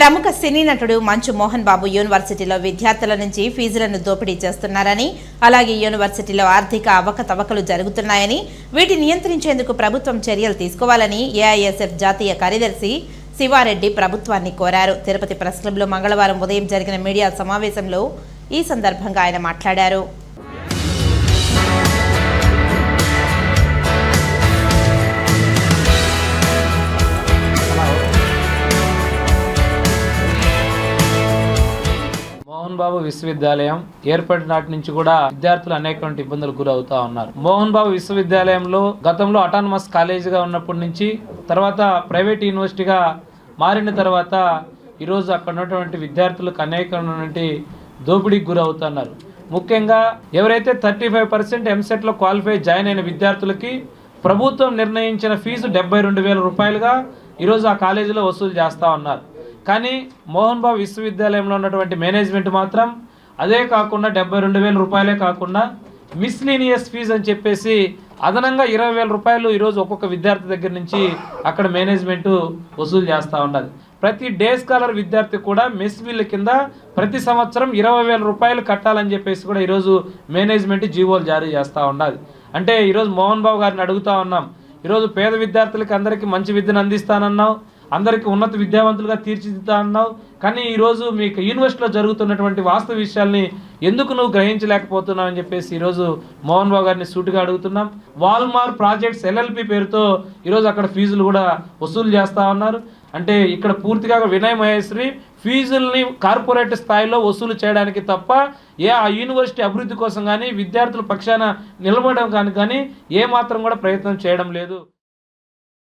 ప్రముఖ సినీ నటుడు మంచు మోహన్ బాబు యూనివర్సిటీలో విద్యార్థుల నుంచి ఫీజులను దోపిడీ చేస్తున్నారని, అలాగే యూనివర్సిటీలో ఆర్థిక అవకతవకలు జరుగుతున్నాయని, వీటిని నియంత్రించేందుకు ప్రభుత్వం చర్యలు తీసుకోవాలని ఏఐఎస్ఎఫ్ జాతీయ కార్యదర్శి శివారెడ్డి ప్రభుత్వాన్ని కోరారు. తిరుపతి ప్రెస్ క్లబ్లో మంగళవారం ఉదయం జరిగిన మీడియా సమావేశంలో ఈ సందర్భంగా ఆయన మాట్లాడారు. మోహన్ బాబు విశ్వవిద్యాలయం ఏర్పడిన నాటి నుంచి కూడా విద్యార్థులు అనేకటువంటి ఇబ్బందులు గురవుతా ఉన్నారు. మోహన్ బాబు విశ్వవిద్యాలయంలో గతంలో అటానమస్ కాలేజీగా ఉన్నప్పటి నుంచి తర్వాత ప్రైవేట్ యూనివర్సిటీగా మారిన తర్వాత ఈరోజు అక్కడ ఉన్నటువంటి విద్యార్థులకు అనేకటువంటి దోపిడీకి గురవుతున్నారు. ముఖ్యంగా ఎవరైతే 35% ఎంసెట్లో క్వాలిఫై జాయిన్ అయిన విద్యార్థులకి ప్రభుత్వం నిర్ణయించిన ఫీజు 72,000 రూపాయలుగా ఈరోజు ఆ కాలేజీలో వసూలు చేస్తూ ఉన్నారు. కానీ మోహన్ బాబు విశ్వవిద్యాలయంలో ఉన్నటువంటి మేనేజ్మెంట్ మాత్రం అదే కాకుండా 72,000 రూపాయలే కాకుండా మిస్లీనియస్ ఫీజు అని చెప్పేసి అదనంగా 20,000 రూపాయలు ఈరోజు ఒక్కొక్క విద్యార్థి దగ్గర నుంచి అక్కడ మేనేజ్మెంట్ వసూలు చేస్తూ ఉన్నది. ప్రతి డే స్కాలర్ విద్యార్థి కూడా మెస్ బిల్ కింద ప్రతి సంవత్సరం 20,000 రూపాయలు కట్టాలని చెప్పేసి కూడా ఈరోజు మేనేజ్మెంట్ జీవోలు జారీ చేస్తూ ఉన్నది. అంటే ఈరోజు మోహన్ బాబు గారిని అడుగుతూ ఉన్నాం, ఈరోజు పేద విద్యార్థులకి అందరికీ మంచి విద్యను అందిస్తానన్నావు, అందరికీ ఉన్నత విద్యావంతులుగా తీర్చిదిద్దా అన్నావు, కానీ ఈరోజు మీకు యూనివర్సిటీలో జరుగుతున్నటువంటి వాస్తవ విషయాల్ని ఎందుకు నువ్వు గ్రహించలేకపోతున్నావు అని చెప్పేసి ఈరోజు మోహన్ బాబు గారిని సూటిగా అడుగుతున్నాం. వాల్మార్ ప్రాజెక్ట్స్ LLP పేరుతో ఈరోజు అక్కడ ఫీజులు కూడా వసూలు చేస్తూ ఉన్నారు. అంటే ఇక్కడ పూర్తిగా వినయ్ మహేశ్వరి ఫీజుల్ని కార్పొరేట్ స్థాయిలో వసూలు చేయడానికి తప్ప ఆ యూనివర్సిటీ అభివృద్ధి కోసం కానీ విద్యార్థుల పక్షాన నిలబడడం కానీ ఏ మాత్రం కూడా ప్రయత్నం చేయడం లేదు.